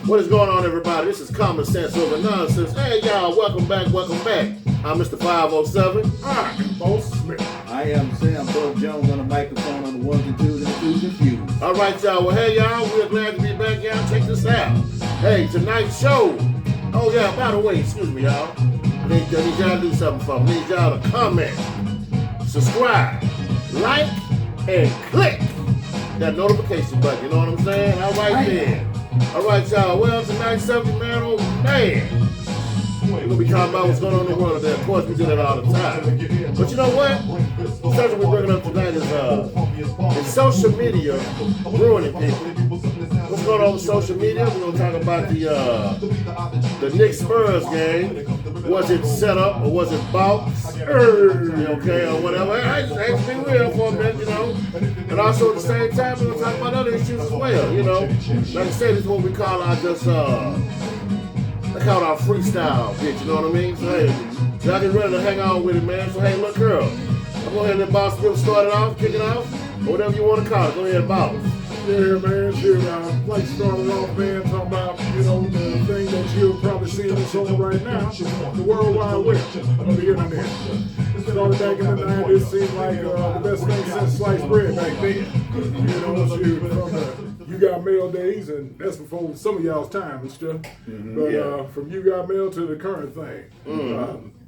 What is going on, everybody? This is Common Sense Over Nonsense. Hey, y'all, welcome back. I'm Mr. 507. I'm Boss Smith. I am Sam Bug Jones on the microphone on the ones and twos and the twos and fews. All right, y'all. Well, hey, y'all, we're glad to be back, y'all. Check this out. Hey, tonight's show. Oh, yeah, by the way, excuse me, y'all. I need y'all to do something for me. I need y'all to comment, subscribe, like, and click that notification button. You know what I'm saying? All right, then. All right, y'all. Well, tonight's subject, man, oh, man. We're going to be talking about what's going on in the world today. Of course, we do that all the time. But you know what? The subject we're bringing up tonight is social media ruining people. What's going on with social media? We're going to talk about the Knicks Spurs game. Was it set up or was it bought? Okay, or whatever. I just be real for a minute, you know. And also at the same time, we're going to talk about other issues as well, you know. Like I said, this is what we call our I call it our freestyle bitch, you know what I mean? So hey, y'all get ready to hang on with it, man. So hey, look, girl, I'm going ahead and let Boss Bill start it off, kick it off, or whatever you want to call it. Go ahead, Boss. Yeah, man, shit, I'd like to start it off, man, talking about, you know, the thing that you're probably seeing us on right now, the World Wide Web of the internet. It started back in the 90s, it seemed like the best thing since sliced bread back then. You know, shit, from the You Got Mail days, and that's before some of y'all's time and stuff. But from You Got Mail to the current thing,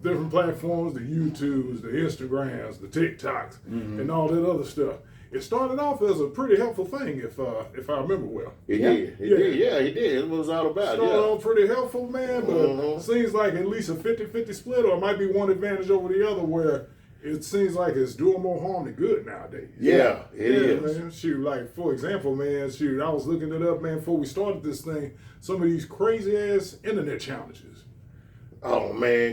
different platforms, the YouTubes, the Instagrams, the TikToks, and all that other stuff. It started off as a pretty helpful thing, if I remember well. It did. It did. It was all about. Started off pretty helpful, man, but it seems like at least a 50-50 split, or it might be one advantage over the other, where it seems like it's doing more harm than good nowadays. Yeah, it is. Man. Shoot, like, for example, man, I was looking it up, man, before we started this thing, some of these crazy-ass internet challenges. Oh, man.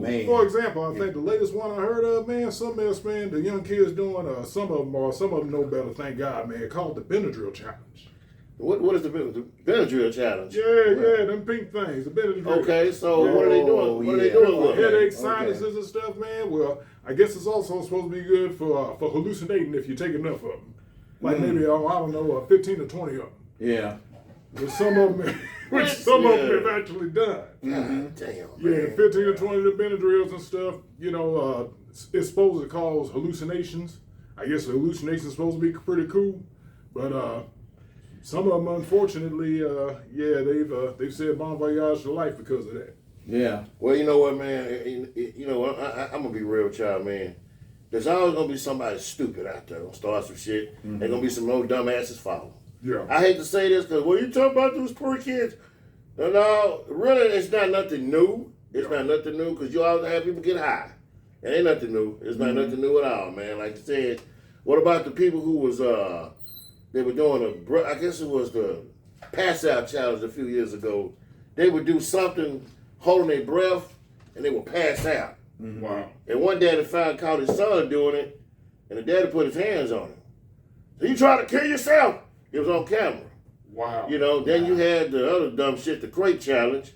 Man. For example, I think the latest one I heard of, man, something else, man, the young kids doing, some of them know better, thank God, man, called the Benadryl Challenge. What is the Benadryl Challenge? Yeah, them pink things, the Benadryl. Okay, so what are they doing? What are they doing with headaches, sinuses, and stuff, man? Well, I guess it's also supposed to be good for hallucinating if you take enough of them. Like maybe, I don't know, 15 to 20 of them. Yeah. With some of them, have actually done. God damn, yeah, 15 to 20 of the Benadryls and stuff, you know, it's supposed to cause hallucinations. I guess the hallucinations supposed to be pretty cool, but some of them, unfortunately, they've said bon voyage to life because of that. Yeah. Well, you know what, man? You know, I'm going to be real with y'all, man. There's always going to be somebody stupid out there going to start some shit. There's going to be some old dumbasses following. Yeah. I hate to say this because when you talk about those poor kids, no, really, it's not nothing new. It's not nothing new because you always have people get high. It ain't nothing new. It's not nothing new at all, man. Like you said, what about the people who was, they were doing I guess it was the pass out challenge a few years ago. They would do something holding their breath and they would pass out. Wow. And one daddy caught his son doing it and the daddy put his hands on him. So you trying to kill yourself? It was on camera. Wow. You know, then you had the other dumb shit, the crate challenge,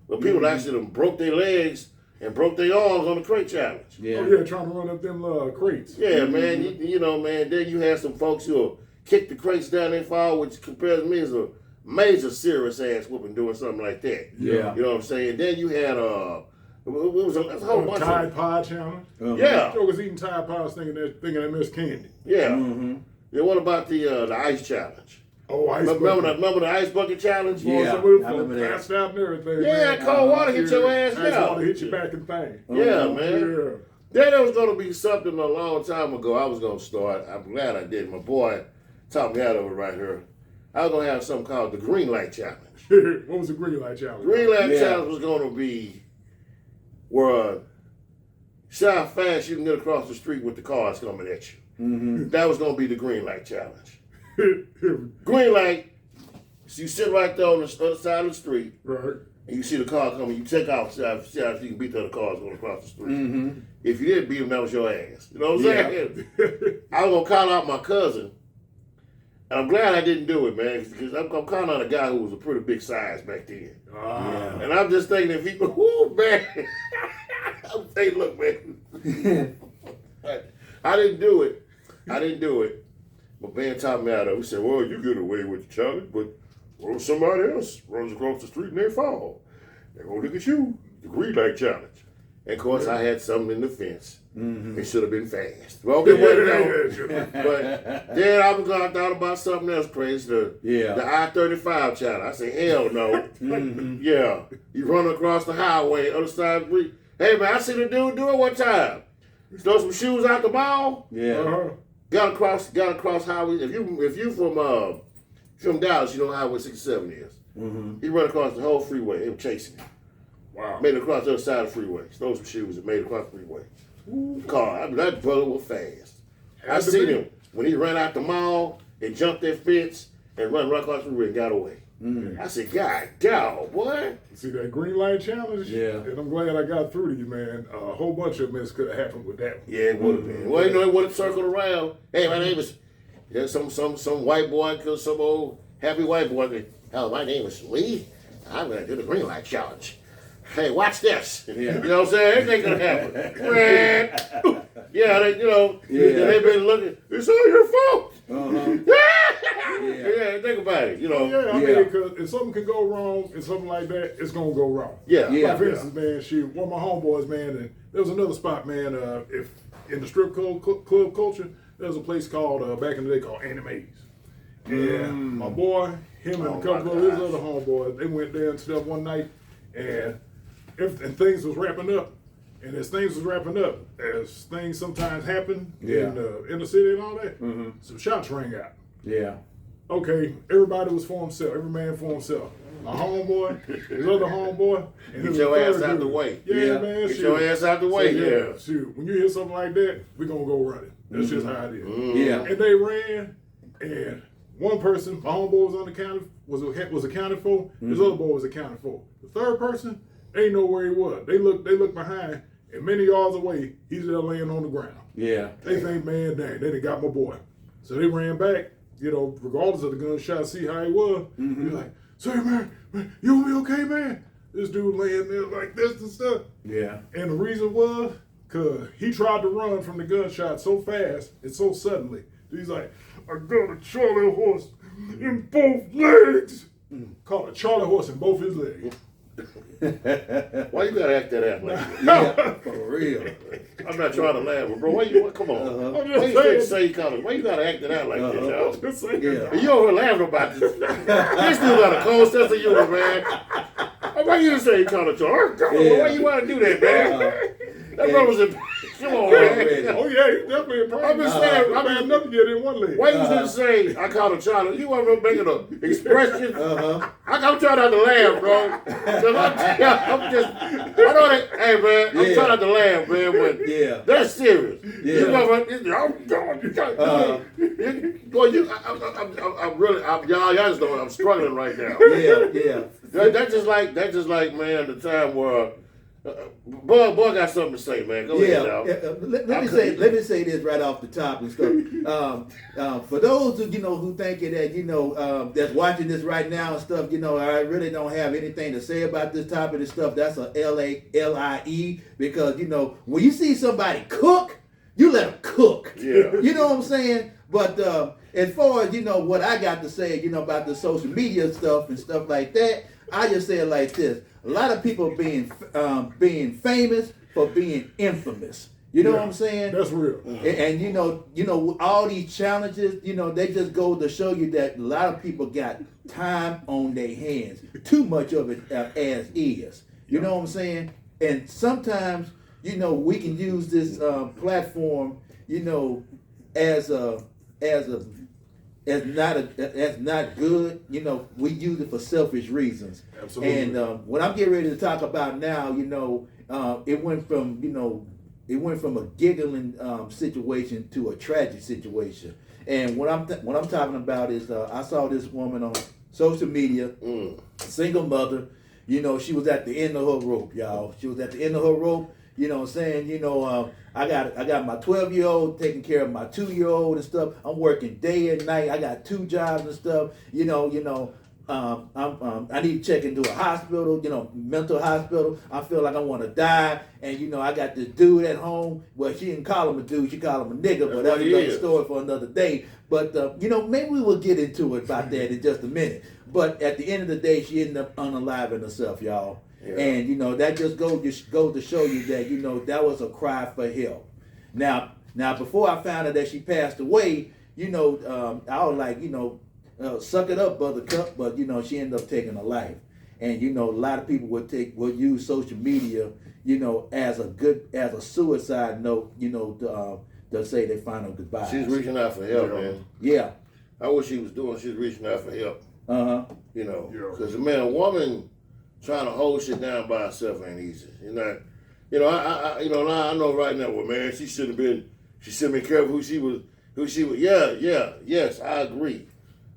where people actually broke their legs and broke their arms on the crate challenge. Yeah. Oh, yeah, trying to run up them crates. Yeah, man. You know, man, then you had some folks who will kick the crates down and fall, which compared to me is a major serious ass whooping doing something like that. Yeah. You know what I'm saying? Then you had it was a whole bunch Tide of Pod challenge. Yeah. Joe was eating Tide Pods thinking that Miss Candy. Yeah. Then what about the ice challenge? Oh, ice bucket. Remember the ice bucket challenge? Yeah. Some of I remember that. passed out and everything. Yeah, man. cold water hit your ass Ice down. water hit your back and thing. Yeah, man. Yeah. Then there was going to be something a long time ago I was going to start. I'm glad I did. My boy taught me how to right here. I was going to have something called the green light challenge. What was the green light challenge? Green light challenge was going to be where see how fast you can get across the street with the cars coming at you. That was going to be the green light challenge. Green light, so you sit right there on the other side of the street, Right. and you see the car coming, you take off, see how you can beat the other cars going across the street. If you didn't beat them, that was your ass. You know what I'm saying? I was going to call out my cousin, and I'm glad I didn't do it, man, because I'm calling out a guy who was a pretty big size back then. And I'm just thinking if he, whoo, man. I'm saying, look, man. I didn't do it. But Ben taught me out of it. He said, well, you get away with the challenge, but What if somebody else runs across the street and they fall? They're going to look at you, the green light challenge. And of course, I had something in the fence. It should have been fast. Well, okay, but then I thought about something else crazy. The I-35 challenge. I said, hell no. Yeah. You run across the highway, other side of the street. Hey, man, I seen a dude do it one time. Throw some shoes out the mall. Yeah. Got across highway. If you from Dallas, you know Highway 67 is. He run across the whole freeway. They were chasing him. Wow. Made it across the other side of the freeway. Stole some shoes and made it across the freeway. Car. That brother was fast. I seen him when he ran out the mall and jumped that fence and run right across the freeway and got away. I said, God, dog, boy. See that green light challenge? Yeah. And I'm glad I got through to you, man. A whole bunch of mess could have happened with that one. Yeah, it would have been. Well, you know, it would have circled around. Hey, my name is some white boy, some old happy white boy. Oh, my name is Lee. I'm going to do the green light challenge. Hey, watch this. You know what I'm saying? Anything could happen. They've been looking. It's all your fault. Think about it. You know. I mean, because if something can go wrong and something like that, it's gonna go wrong. Like, for instance, man, one of my homeboys, man, and there was another spot, man. If in the strip club culture, there was a place called back in the day called Anecdotes. And my boy, him and a couple of his other homeboys, they went there and stuff one night, and things was wrapping up. And as things was wrapping up, as things sometimes happen in the city and all that, some shots rang out. Yeah. Okay, everybody was for himself. Every man for himself. My homeboy, his other homeboy, and Get your ass out the way. Man. Get your ass out the way. Shoot. When you hear something like that, we're gonna go running. That's just how it is. Yeah. And they ran, and one person, my homeboy was accounted for. His other boy was accounted for. The third person, they didn't know where he was. They looked behind, and many yards away, he's there laying on the ground. Yeah. They think, man, dang, they done got my boy. So they ran back, you know, regardless of the gunshot, see how he was. He's like, say, man, you gonna be okay, man? This dude laying there like this and stuff. Yeah. And the reason was, because he tried to run from the gunshot so fast and so suddenly. He's like, I got a Charlie horse in both legs. Caught a Charlie horse in both his legs. Why you gotta act that out like that? Yeah, for real. I'm not trying to laugh, but bro, come on. I'm Why just saying. why you gotta act it out like this, y'all? Just saying. Yeah. And you over here laughing about this. This dude got a cold sense of humor, man. Why you say he caught a charge? Why you want to do that, man? That brother was in. Come on, man. Oh yeah, he's definitely a problem. I'm just saying. I mean, nothing get in one leg. Why you didn't say I caught a child? You weren't making an expression. I'm trying not to laugh, bro. Hey man, I'm trying not to laugh, man, but that's serious. Y'all just know I'm struggling right now. That's just like man, the time where. Bug got something to say, man. Go ahead, y'all. Let me say this right off the top and stuff. For those who think that that's watching this right now and stuff, I really don't have anything to say about this topic and stuff. That's a LALIE because when you see somebody cook, you let them cook. Yeah. You know what I'm saying? But as far as what I got to say, about the social media stuff and stuff like that, I just say it like this. A lot of people being famous for being infamous. You know what I'm saying? That's real. And all these challenges, they just go to show you that a lot of people got time on their hands. Too much of it as is. You know what I'm saying? And sometimes, we can use this platform, as not good. We use it for selfish reasons. Absolutely. And what I'm getting ready to talk about now, it went from a giggling situation to a tragic situation. And what I'm talking about is I saw this woman on social media, single mother. She was at the end of her rope, y'all. She was at the end of her rope. I got my 12-year-old taking care of my 2-year-old and stuff. I'm working day and night. I got 2 jobs and stuff. I need to check into a hospital, mental hospital. I feel like I want to die. And, I got this dude at home. Well, she didn't call him a dude. She called him a nigga. But that's another story for another day. But, maybe we will get into it about that in just a minute. But at the end of the day, she ended up unaliving herself, y'all. Yeah. And that just goes to show you that that was a cry for help. Now before I found out that she passed away, I was like, suck it up, buttercup. But she ended up taking her life. And a lot of people would use social media, as a suicide note, to say their final goodbye. She's reaching out for help, man. Yeah. I wish she was doing. She's reaching out for help. Yeah. Because a woman trying to hold shit down by herself ain't easy. I know right now. Well, man, she should have been careful who she was. Yes, I agree.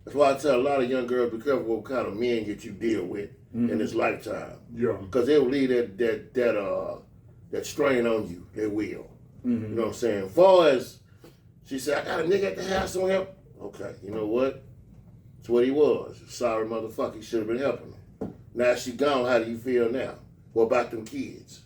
That's why I tell a lot of young girls, be careful what kind of men that you deal with in this lifetime. Yeah. Because they will leave that strain on you. They will. You know what I'm saying? As far as she said, I got a nigga at the house on help. Okay, you know what? That's what he was. Sorry, motherfucker. He should have been helping him. Now she gone. How do you feel now? What about them kids?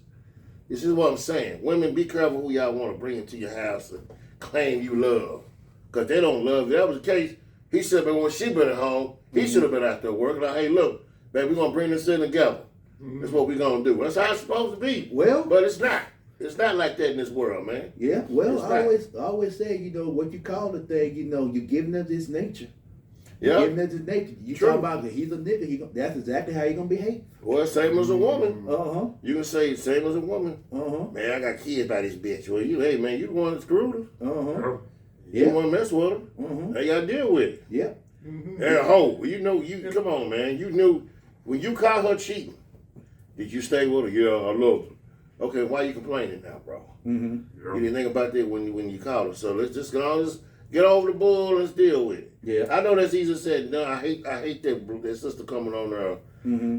This is what I'm saying. Women, be careful who y'all want to bring into your house and claim you love. Because they don't love you. That was the case. He should have been, when she been at home, he should have been out there working. Like, hey, look, baby, we're going to bring this in together. That's what we're going to do. That's how it's supposed to be. Well. But it's not. It's not like that in this world, man. Yeah, well, It's I always say, what you call the thing, you're giving us his nature. Yeah. Giving us his nature. You True. talk about he's a nigga, that's exactly how he gonna behave. Well, same as a woman. Uh-huh. You can say same as a woman. Uh-huh. Man, I got kids by this bitch. Well, you the one that screwed her. Uh-huh. You don't want to mess with her. Uh-huh. How y'all deal with it? Yeah. Hey, hoe, come on, man. You knew, when you caught her cheating, did you stay with her? Yeah, I love her. Okay, why you complaining now, bro? Mm-hmm. You didn't think about that when you called her. So let's just get over the bull and let's deal with it. Yeah. I know that's easy said. No, I hate that sister coming on there. Mm-hmm.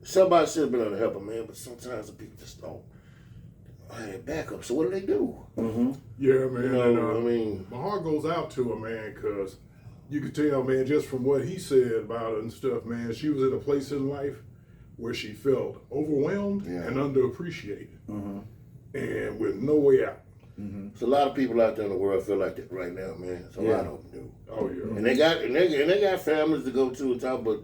Somebody should have been able to help her, man, but sometimes the people just don't. Hey, back up. So what do they do? Mm-hmm. Yeah, man. I mean, my heart goes out to her, man, because you could tell, man, just from what he said about her and stuff, man, she was at a place in life where she felt overwhelmed and underappreciated, and with no way out. there's a lot of people out there in the world feel like that right now, man. It's a lot of them do. Oh yeah. And they got families to go to and talk, but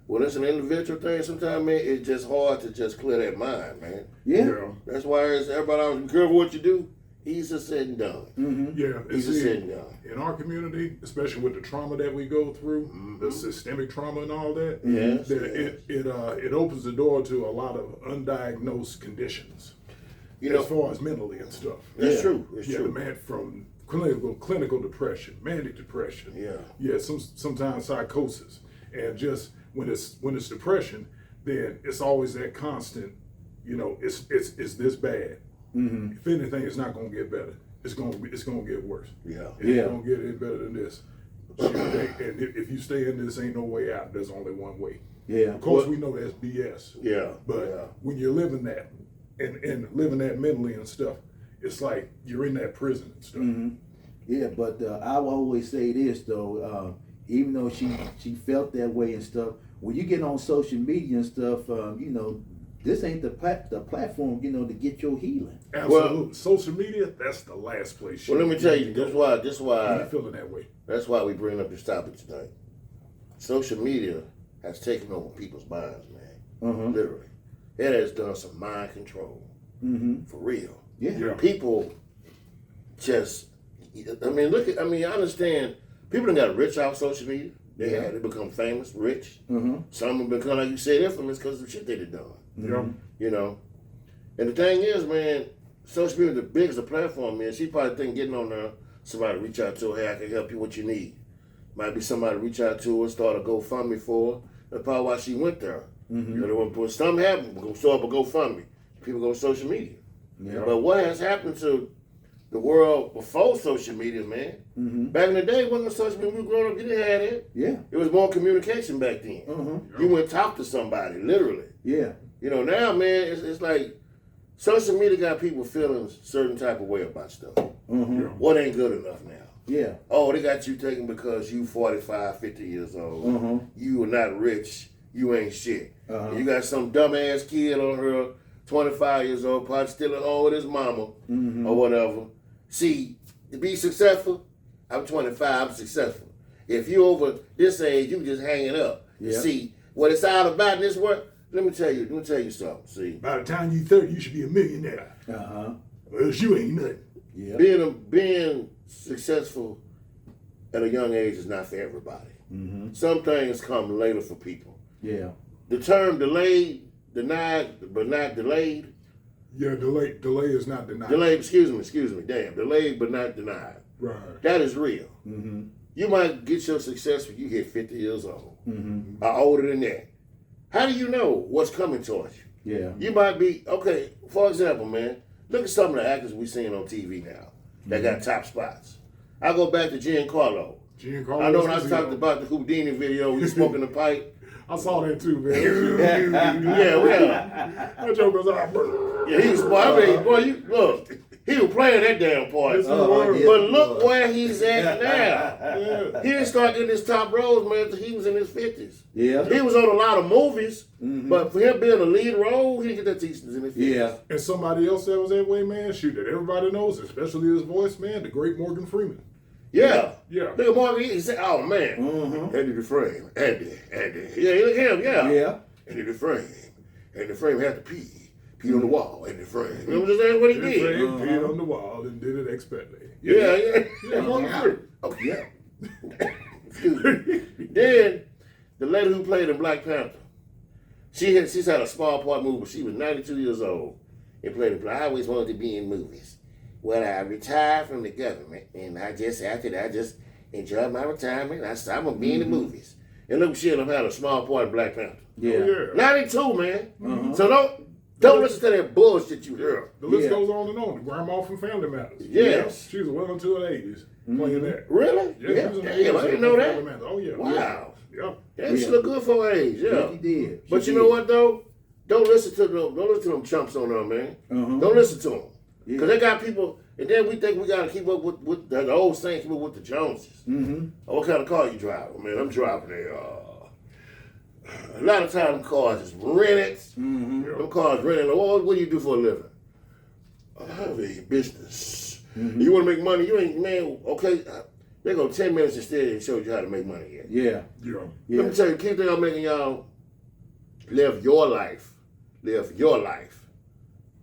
when it's an individual thing, sometimes, man, it's just hard to just clear that mind, man. Yeah. That's why everybody always be careful what you do. Easier said and done. Mm-hmm. Yeah, Easier said and done. in our community, especially with the trauma that we go through, the systemic trauma and all that, Yes, it opens the door to a lot of undiagnosed conditions, You as know, far as mentally and stuff. that's true. It's Yeah, true. man, from clinical depression, manic depression. Yeah. Sometimes psychosis, and just when it's depression, then it's always that constant. It's this bad. Mm-hmm. If anything, it's not gonna get better. It's gonna get worse. Yeah. It ain't gonna get any better than this. And if you stay in this, ain't no way out. There's only one way. Yeah. Of course, we know that's BS. Yeah. But when you're living that and living that mentally and stuff, it's like you're in that prison and stuff. Mm-hmm. Yeah, but I will always say this though, even though she felt that way and stuff, when you get on social media and stuff, this ain't the platform, to get your healing. Absolutely. Well, social media, that's the last place. Well, let me tell you, this why you're feeling that way. That's why we bring up this topic tonight. Social media has taken over people's minds, man. Literally, it has done some mind control. For real. Yeah. People just, I understand. People done got rich off social media. They become famous, rich. Some have become, like you said, infamous because of the shit they done. And the thing is, man, social media, the biggest the platform, man. She probably think getting on there, somebody reach out to her, hey, I can help you what you need. Might be somebody reach out to her, start a GoFundMe for her. That's probably why she went there. When something happened, we're gonna start up a GoFundMe. People go to social media. But what has happened to the world before social media, man? Back in the day, wasn't no social media. We were growing up, you didn't have it. Yeah. It was more communication back then. You went talk to somebody, literally. Yeah. Now, man, it's like social media got people feeling a certain type of way about stuff. What ain't good enough now? Yeah. Oh, they got you taken because you 45, 50 years old. You are not rich. You ain't shit. You got some dumbass kid on her, 25 years old, probably still at home with his mama or whatever. See, to be successful, I'm 25, I'm successful. If you over this age, you just hanging up. Yeah. See, what it's all about in this world, let me tell you something. See, By the time you 30, you should be a millionaire. Or else you ain't nothing. Yeah. being successful at a young age is not for everybody. Mm-hmm. Some things come later for people. Yeah. The term delayed, denied, but not delayed. Yeah, delay is not denied. Delayed, excuse me, damn. Delayed, but not denied. Right. That is real. Mm-hmm. You might get your success when you hit 50 years old. Mm-hmm. Or older than that. How do you know what's coming towards you? Yeah. You might be, okay, for example, man, look at some of the actors we're seeing on TV now that got top spots. I go back to Giancarlo. Giancarlo. I know when I talked about the Houdini video, he smoking the pipe. I saw that too, man. yeah. That joke was out. Yeah, he was, boy, you look, he was playing that damn part. Yes, he But was. look where he's at now. Yeah. He didn't start getting his top roles, man, until he was in his 50s. Yeah. He was on a lot of movies, Mm-hmm. but for him being a lead role, he didn't get that till he was in his 50s. Yeah. And somebody else that was that way, man, shoot, that everybody knows, especially his voice, man, the great Morgan Freeman. Yeah. Yeah. Look at Morgan, he said, oh man, Mm-hmm. Andy Dufresne, Andy. Yeah, look at him, yeah. Yeah. Andy Dufresne. Andy Dufresne had to pee on the wall, Andy Dufresne. You know what he did? Peed on the wall and did it expertly. Yeah. Morgan Freeman. Oh, yeah. Excuse me. Then, the lady who played in Black Panther, she's had a small part movie, but she was 92 years old and played in. I always wanted to be in movies. Well, I retired from the government, and after that, I just enjoyed my retirement. I'm going to be in the movies. And look, she ended up having a small part in Black Panther. Yeah. Oh, yeah. 92, man. So don't listen to that bullshit you hear. The list Yeah. goes on and on. The grandma from Family Matters. Yes. She was well into her 80s playing that. Really? Yeah, she was in the Damn, I 80s didn't know on Family that. Matters. Oh, yeah. Wow. Yeah. Yeah, she look good for her age, yeah. Yeah, she did. But She you know did. what though? Don't listen to them chumps on there, man. Uh-huh. Don't listen to them. Yeah. Because they got people, and then we think we got to keep up with the old saying, keep up with the Joneses. Mm-hmm. What kind of car you driving, man? I'm driving a lot of times cars is rented. Mm-hmm. Them cars rented. What do you do for a living? I have a business. Mm-hmm. You want to make money? You ain't, man, okay. They go 10 minutes instead and show you how to make money yet. Yeah. Yeah. Yeah. Let me tell you, keep y'all making y'all live your life. Live your life.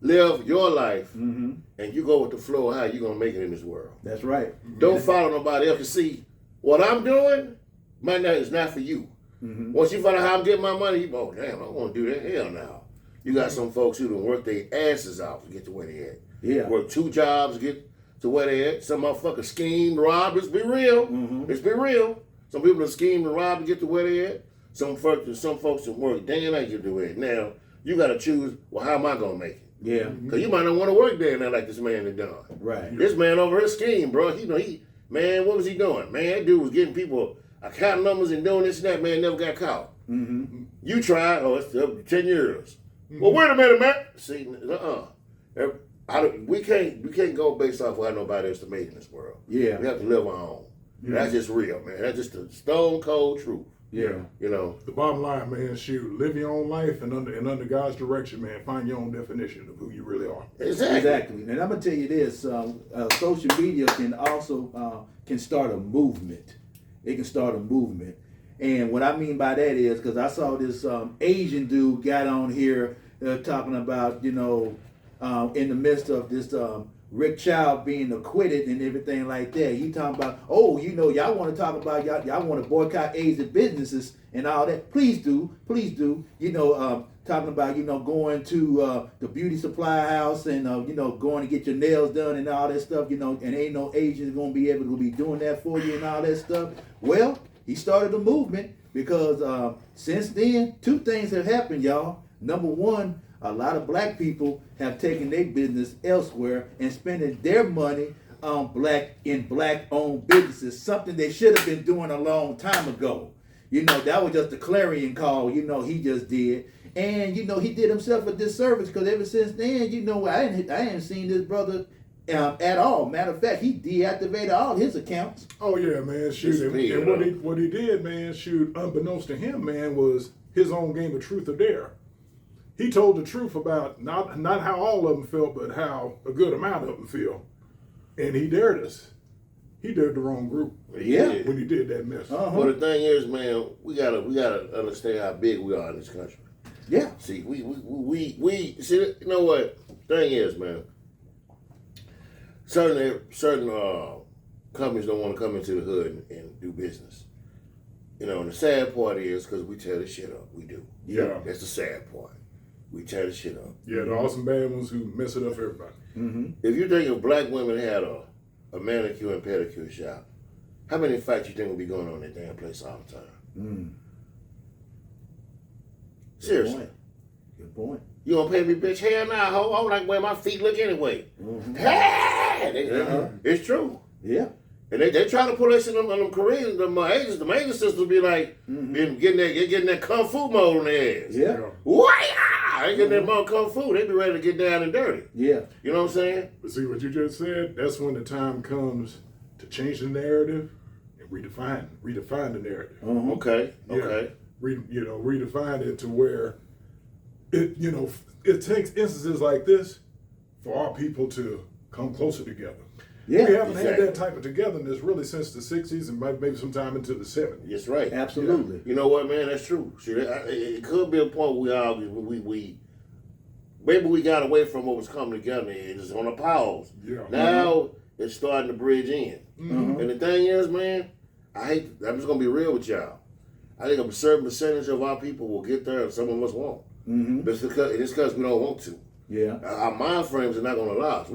Live your life. Mm-hmm. And you go with the flow of how you going to make it in this world. That's right. Don't follow nobody else to see what I'm doing. My night is not for you. Mm-hmm. Once you find out how I'm getting my money, you go, damn, I don't want to do that. Hell no. You got some folks who done work their asses off to get to where they at. Yeah. Work 2 jobs to get to where they at. Some motherfuckers scheme, rob. Let's be real. Mm-hmm. Let's be real. Some people have schemed and robbed to get to where they at. Some folks have worked day and night to get to where they at. Now, you got to choose, well, how am I going to make it? Yeah. Because you might not want to work day and night like this man had done. Right. This man over here schemed, bro. Man, what was he doing? Man, that dude was getting people account numbers and doing this and that. Man never got caught. Mm-hmm. You tried. Oh, it's up to 10 years. Well, wait a minute, man. See, we can't go based off what nobody else made in this world. Yeah. We have to live our own. Yeah. That's just real, man. That's just the stone cold truth. Yeah. You know. The bottom line, man, shoot, live your own life and under God's direction, man, find your own definition of who you really are. Exactly. And I'm gonna tell you this: social media can also can start a movement. It can start a movement, and what I mean by that is because I saw this Asian dude got on here talking about in the midst of this Rick Child being acquitted and everything like that. He talking about, y'all want to talk about y'all want to boycott Asian businesses and all that. Please do. Talking about going to the beauty supply house and going to get your nails done and all that stuff. And ain't no Asians gonna be able to be doing that for you and all that stuff. Well, he started a movement because since then 2 things have happened, y'all. Number one, a lot of black people have taken their business elsewhere and spending their money on black-owned businesses, something they should have been doing a long time ago. That was just a clarion call, he just did. And, he did himself a disservice because ever since then, I ain't seen this brother at all. Matter of fact, he deactivated all his accounts. Oh, yeah, man, shoot. And what he did, man, shoot, unbeknownst to him, man, was his own game of truth or dare. He told the truth about not how all of them felt, but how a good amount of them feel. And he dared us. he did the wrong group. Yeah. When he did that mess. Well, the thing is, man, we gotta understand how big we are in this country. Yeah. See, we see. You know what? Thing is, man. Certain companies don't want to come into the hood and do business. You know, and the sad part is because we tear the shit up. We do. Yeah. That's the sad part. We tear the shit up. Yeah, the awesome bad ones who mess it up for everybody. If you think if black women had a manicure and pedicure shop, how many fights you think would be going on in that damn place all the time? Seriously. Good point. You gonna pay me, bitch? Hell nah, ho. I like where my feet look anyway. Hey, it's true. Yeah. And they try to pull us in them Koreans, the Asian sisters be like, getting that kung fu mode on their ass. Yeah. Why? They getting that more kung fu. They be ready to get down and dirty. Yeah. You know what I'm saying? But see what you just said? That's when the time comes to change the narrative and redefine the narrative. Okay. Yeah. Okay. Redefine it to where it takes instances like this for our people to come closer together. Yeah. We haven't had exactly. that type of togetherness really since the 60s and maybe sometime into the 70s. That's right. Absolutely. You know what, man? That's true. See, it could be a point where maybe we got away from what was coming together. It's on a pause. Yeah. Now it's starting to bridge in. And the thing is, man, I'm just gonna be real with y'all. I think a certain percentage of our people will get there, and some of us won't. It's because we don't want to. Yeah. Our mind frames are not gonna allow us.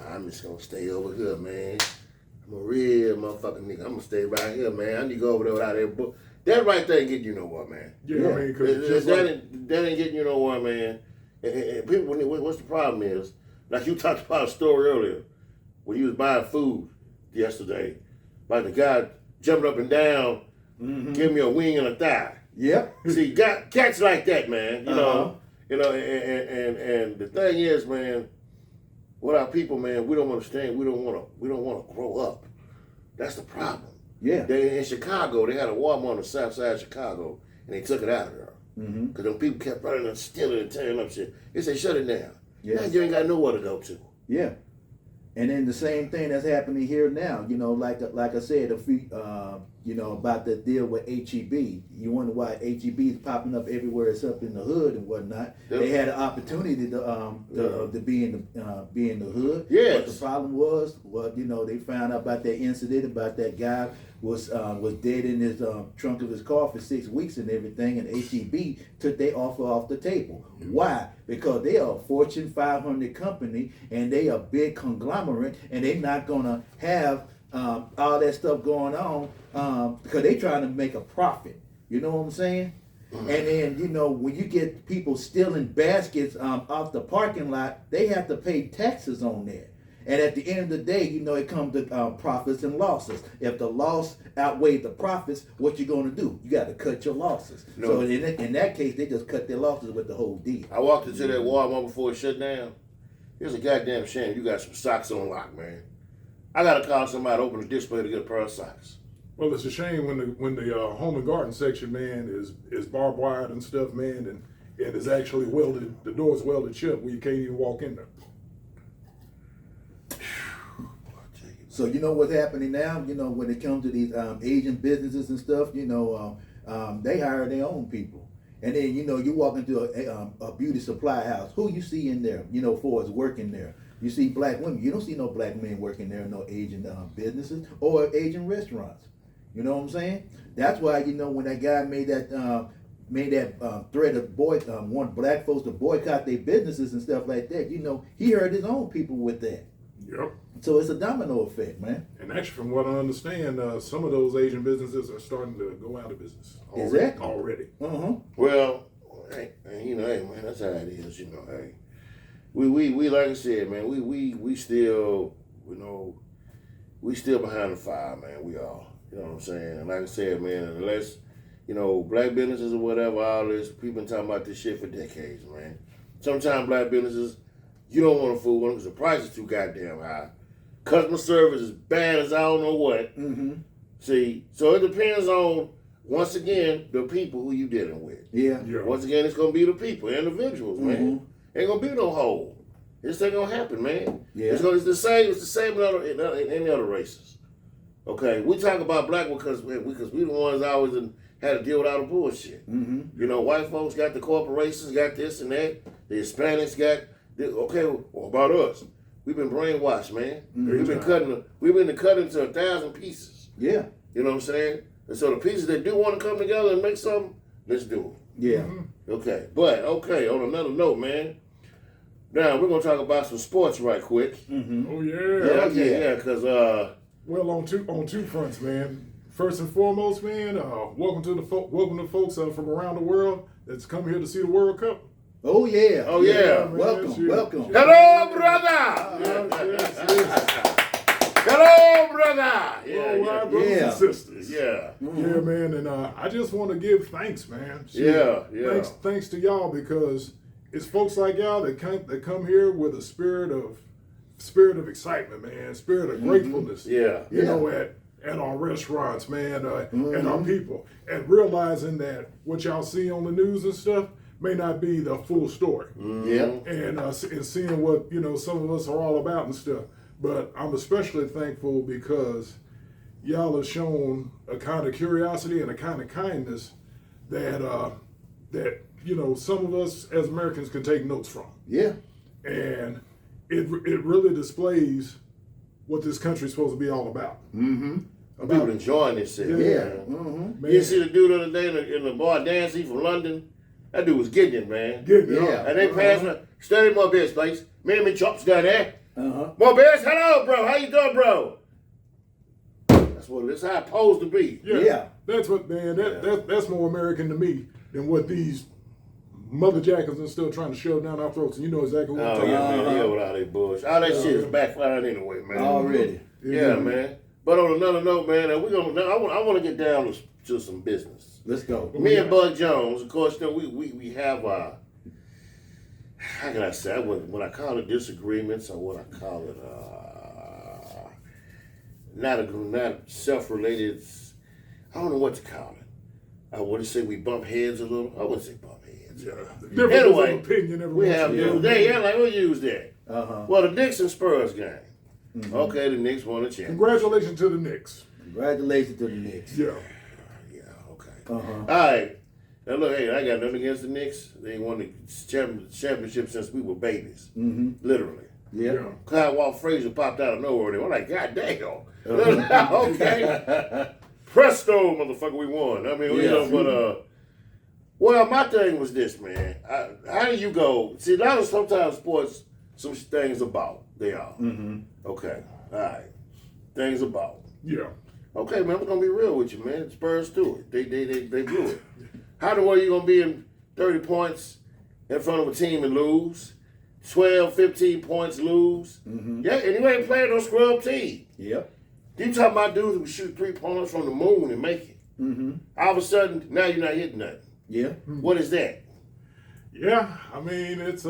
I'm just gonna stay over here, man. I'm a real motherfucking nigga. I'm gonna stay right here, man. I need to go over there without that book. That right there ain't getting you nowhere, man. Yeah, I mean, because that ain't getting you nowhere, man. And people, what's the problem is, like you talked about a story earlier, when you was buying food yesterday, like the guy jumping up and down, giving me a wing and a thigh. Yep. See, cats like that, man. You know, and the thing is, man, with our people, man, we don't understand. We don't want to grow up. That's the problem. Yeah. In Chicago, they had a Walmart on the south side of Chicago, and they took it out of there. Because them people kept running and stealing and tearing up shit. They said, shut it down. Yes. Now you ain't got nowhere to go to. Yeah. And then the same thing that's happening here now, like I said, about the deal with HEB. You wonder why HEB is popping up everywhere it's up in the hood and whatnot. Yep. They had an opportunity to be in the hood. Yes. But the problem was, they found out about that incident about that guy was dead in his trunk of his car for 6 weeks and everything, and HEB took their offer off the table. Why? Because they are a Fortune 500 company and they are a big conglomerate, and they're not gonna have all that stuff going on because they trying to make a profit. You know what I'm saying? And then, when you get people stealing baskets off the parking lot, they have to pay taxes on that. And at the end of the day, it comes to profits and losses. If the loss outweighs the profits, what you going to do? You got to cut your losses. No. So in that case, they just cut their losses with the whole deal. I walked into that Walmart before it shut down. It's a goddamn shame. You got some socks on lock, man. I got to call somebody to open the display to get a pair of socks. Well, it's a shame when the home and garden section, man, is barbed wired and stuff, man, and it's actually welded. The door's welded shut where you can't even walk in there. So what's happening now? When it comes to these Asian businesses and stuff, they hire their own people. And then you walk into a beauty supply house. Who you see in there? For us working there. You see black women. You don't see no black men working there. No Asian businesses or Asian restaurants. You know what I'm saying? That's why when that guy made that threat of want black folks to boycott their businesses and stuff like that. He hurt his own people with that. Yep. So it's a domino effect, man. And actually, from what I understand, some of those Asian businesses are starting to go out of business. Exactly. Already. Well, hey, man, that's how it is. Hey, we like I said, man, we still, we still behind the fire, man. We are. You know what I'm saying? And like I said, man, unless black businesses or whatever, all this, people been talking about this shit for decades, man. Sometimes black businesses, you don't want to fool with them because the price is too goddamn high. Customer service is bad as I don't know what. See, so it depends on, once again, the people who you dealing with. Yeah. Once again, it's gonna be the people, individuals, man. Ain't gonna be no hole. This ain't gonna happen, man. Yeah. It's the same in any other races. Okay, we talk about black because we the ones always had to deal with all the bullshit. Mm-hmm. You know, white folks got the corporations, got this and that. The Hispanics got this. Okay, what about us? We've been brainwashed, man. We've been cut into 1,000 pieces. Yeah. You know what I'm saying? And so the pieces that do want to come together and make something, let's do it. Yeah. Okay, but on another note, man. Now we're gonna talk about some sports right quick. Mm-hmm. Oh yeah. Yeah, because Well, on two fronts, man. First and foremost, man, welcome to folks from around the world that's come here to see the World Cup. Oh yeah. Oh, yeah. man, Welcome. shit. Welcome. hello, brother. Yes. Hello, brother. Worldwide brothers Yeah. and sisters. Yeah. Yeah, man, and I just want to give thanks, man. Yeah. Thanks to y'all, because it's folks like y'all that come here with a spirit of excitement, man, spirit of gratefulness. Yeah. You know, at our restaurants, man, and our people, and realizing that what y'all see on the news and stuff may not be the full story, Yeah. and seeing what some of us are all about and stuff. But I'm especially thankful because y'all have shown a kind of curiosity and a kind of kindness that some of us as Americans can take notes from, Yeah. and it really displays what this country's supposed to be all about. Mm-hmm. People enjoying this shit. Yeah. Man. Mm-hmm. You see the dude the other day in the bar dancing from London? That dude was getting it, man. Yeah. And they passed me, study more beers, please. Me chops down there. Uh-huh. More beers, hello, bro. How you doing, bro? That's what it's how it's supposed to be. Yeah. That's what, man. That's more American to me than what these mother jackets and stuff trying to shove down our throats. And you know exactly what I'm Oh talking yeah, about. man. Yeah, with all that bullshit. All that shit is backfiring anyway, man. Already. Yeah, man. But on another note, man, I want to get down to some business. Let's go. Me and Bud Jones, of course, we have how can I say? When I call it disagreements, or what I call it, not self-related. I don't know what to call it. I want to say we bump heads a little. I wouldn't say bump heads. Difference Anyway, of opinion every we once have in a while. we'll use that. Uh-huh. Well, the Knicks and Spurs game. Okay, the Knicks won the championship. Congratulations to the Knicks. Congratulations to the Knicks. Yeah. Yeah, okay. Uh-huh. All right. Now look, hey, I got nothing against the Knicks. They ain't won the championship since we were babies. Mm-hmm. Literally. Yeah. Kyle Walt Frazier popped out of nowhere. They were like, God damn. Okay. Presto, motherfucker, we won. I mean, well, my thing was this, man. How do you go? See, that is sometimes sports, some things about. They are. Mm-hmm. Okay. All right. Things about. Yeah. Okay, man, I'm gonna be real with you, man. Spurs do it. They blew it. How the world you gonna be in 30 points in front of a team and lose? 12, 15 points lose? Mm-hmm. Yeah, and you ain't playing no scrub team. Yep. You talking about dudes who shoot 3 pointers from the moon and make it. Mm-hmm. All of a sudden, now you're not hitting nothing. Yeah. What is that? Yeah, I mean it's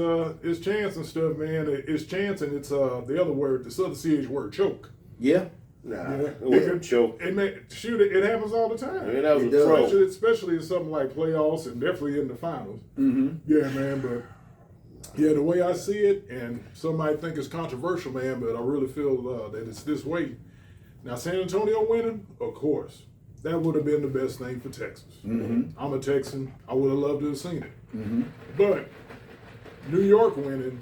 chance and stuff, man. It's chance, and it's the other word, this other CH word, choke. Yeah. Nah, Yeah. it was a choke. It happens all the I time. mean, that was It a does. throw. Especially in something like playoffs and definitely in the finals. Mm-hmm. Yeah, man, but yeah, the way I see it, and some might think it's controversial, man, but I really feel that it's this way. Now, San Antonio winning, of course, that would have been the best thing for Texas. Mm-hmm. I'm a Texan. I would have loved to have seen it. Mm-hmm. But New York winning,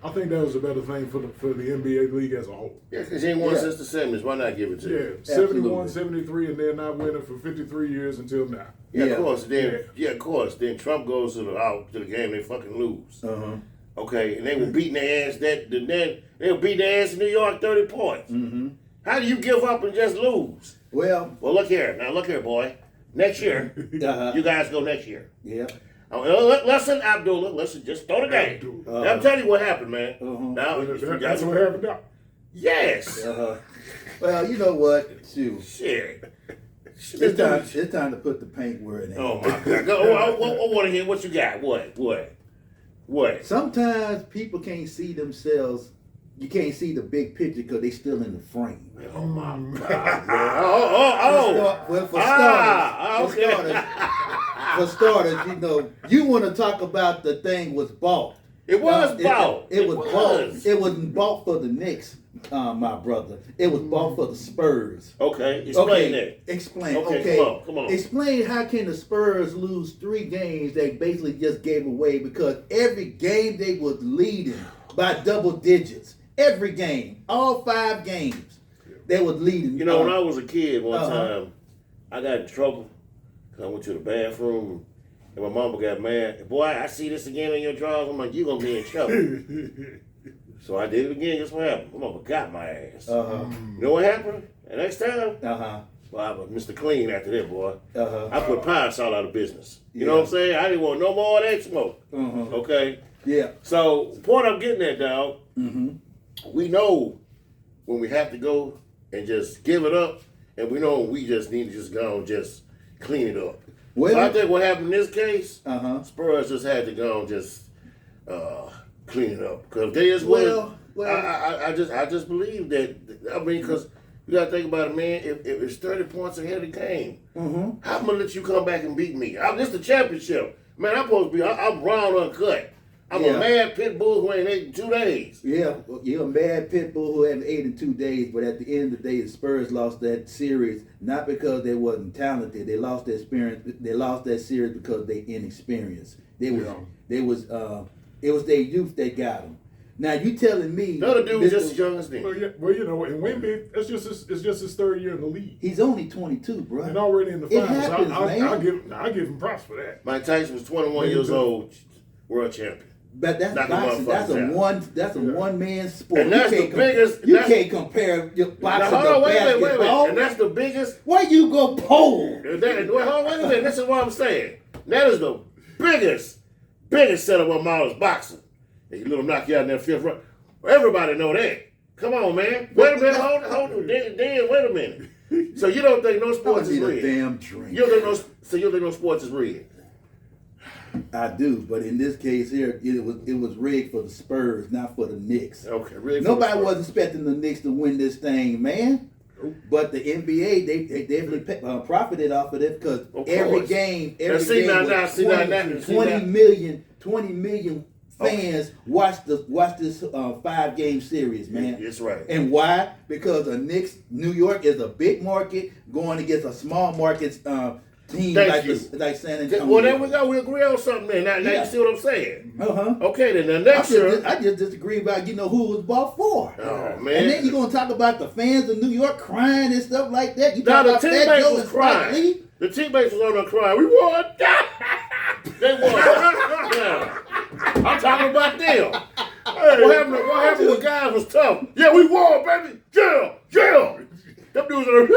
I think that was a better thing for the NBA league as a whole. Yeah, because he ain't won Yeah. since the 70s. Why not give it to Yeah, him? 71, Absolutely. 73, and they're not winning for 53 years until now. Yeah, Yeah. of course. Of course. Then Trump goes to the game, they fucking lose. Uh-huh. Okay, and they were beating their ass. Then they were beating their ass in New York 30 points. Mm-hmm. How do you give up and just lose? Well, Well, look here. Now, look here, boy. Next year, uh-huh. you guys go next year. Yeah. Listen, Abdullah. Listen, just throw the game. Abdullah. Now, I'm telling you what happened, man. Uh-huh. Now, That's what happened now. yes. Uh-huh. Well, you know what? Shoot. Shit. It's time to put the paint where it ain't. Oh, my God. I want to hear what you got. What? Sometimes people can't see themselves. You can't see the big picture because they still in the frame. Oh, my God, man. Oh. Well, Okay. for starters, you know, you want to talk about the thing was bought. It was bought. It was bought. It wasn't bought for the Knicks. my brother. It was bought for the Spurs. Okay, explain that. Explain. Okay, come on. Explain how can the Spurs lose 3 games they basically just gave away because every game they was leading by double digits. Every game, all 5 games, they was leading. You know, when I was a kid, one time I got in trouble because I went to the bathroom and my mama got mad. Boy, I see this again in your drawers. I'm like, you gonna be in trouble. So I did it again. Guess what happened? My mama got my ass. You know what happened? The next time, well, I was Mr. Clean after that, boy. I put Pine Sol out of business. You know what I'm saying? I didn't want no more of that smoke. Okay? Yeah. So, point I'm getting at, dog, we know when we have to go and just give it up, and we know we just need to just go and just clean it up. Well, so I think what happened in this case, Spurs just had to go and just clean it up. Because they just I just believe that. I mean, because you got to think about it, man. If it's 30 points ahead of the game, how am I gonna let you come back and beat me? This the championship, man. I'm supposed to be. I'm round uncut. I'm a mad pit bull who ain't ate in 2 days. Yeah, you're a mad pit bull who hadn't ate in 2 days. But at the end of the day, the Spurs lost that series not because they wasn't talented. They lost that experience. They lost that series because they inexperienced. It was their youth that got them. Now you telling me the other dude was just as young as them. Well, you know, and Wemby, it's just his 3rd year in the league. He's only 22, bro. And already in the finals. It happens, man. I'll give him props for that. Mike Tyson was 21 years old, world champion. But that's boxing. That's a one man sport. And that's the biggest. You can't compare your boxing to basketball. Wait. And that's the biggest. Why you go pole? Wait a minute. This is what I'm saying. That is the biggest setup of Miles boxing. And you let him knock you out in that 5th round. Everybody know that. Come on, man. Wait a minute. Hold on. Dan, wait a minute. So you don't think no sports is rigged? Damn drink. You don't think no sports is rigged? I do, but in this case here, it was rigged for the Spurs, not for the Knicks. Okay, rigged. Nobody was expecting the Knicks to win this thing, man. But the NBA, they definitely profited off of it because every game, 20 million fans watch this 5-game series, man. That's right. And why? Because the Knicks, New York is a big market going against a small market team like San Antonio. Well, there we go. We agree on something then. Now you see what I'm saying? Okay, then the next year. I just disagree about, who it was bought for. Oh, man. And then you're going to talk about the fans of New York crying and stuff like that. You now, talk the about teammates Fat was crying. The teammates was on there crying. We won. They won. Yeah. I'm talking about them. What happened when guys was tough? Yeah, we won, baby. Yeah. Them dudes are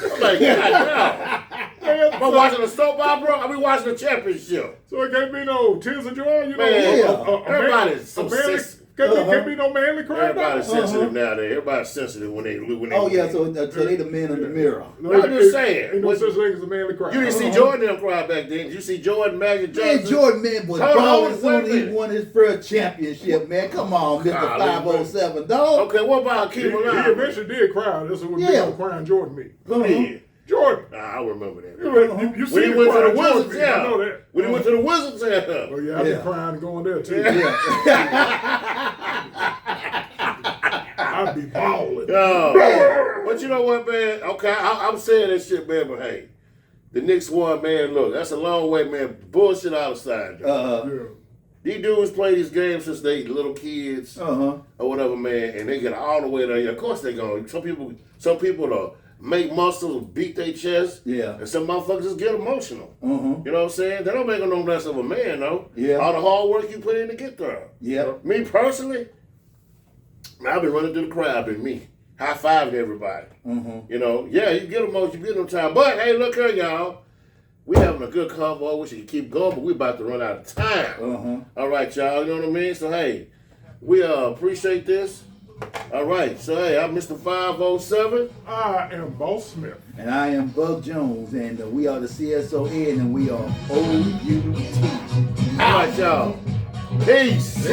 I'm like, God, am I watching a soap opera? Are we watching a championship? So it can't be no tears of joy, Everybody's so sensitive. Can't be no manly cry. Everybody's sensitive nowadays. Everybody's sensitive when they so they the man in the mirror. No, I'm just saying. Ain't no such thing as a manly cry. You didn't see Jordan them cry back then. Did you see Jordan, Magic Johnson? Man, Jordan was balling as soon as he won his first championship, man. Come on, Mr. 507, dog. Okay, what about Hakeem Olajuwon? He eventually did cry. That's what big old crying Jordan mean. Who did? Jordan. I remember that. You when he went to the Wizards, I know that. When he went to the Wizards, Oh yeah, I've been crying and going there too. I'd be balling. But you know what, man? Okay, I'm saying that shit, man, but hey, the Knicks won, man. Look, that's a long way, man. Bullshit outside. These dudes play these games since they little kids or whatever, man, and they get all the way there. Of course they going. Some people make muscles, beat their chest, and some motherfuckers just get emotional. You know what I'm saying? They don't make no less of a man, though. All the hard work you put in to get there. Me personally, I've been running through the crowd, been me. High-fiving everybody. You know, you get emotional, you get them time. But, hey, look here, y'all. We having a good convo. We should keep going, but we about to run out of time. All right, y'all. You know what I mean? So, hey, we appreciate this. All right. So, hey, I'm Mr. 507. I am Bo Smith. And I am Bug Jones. And we are the CSON, and we are OUT. All right, y'all. Peace.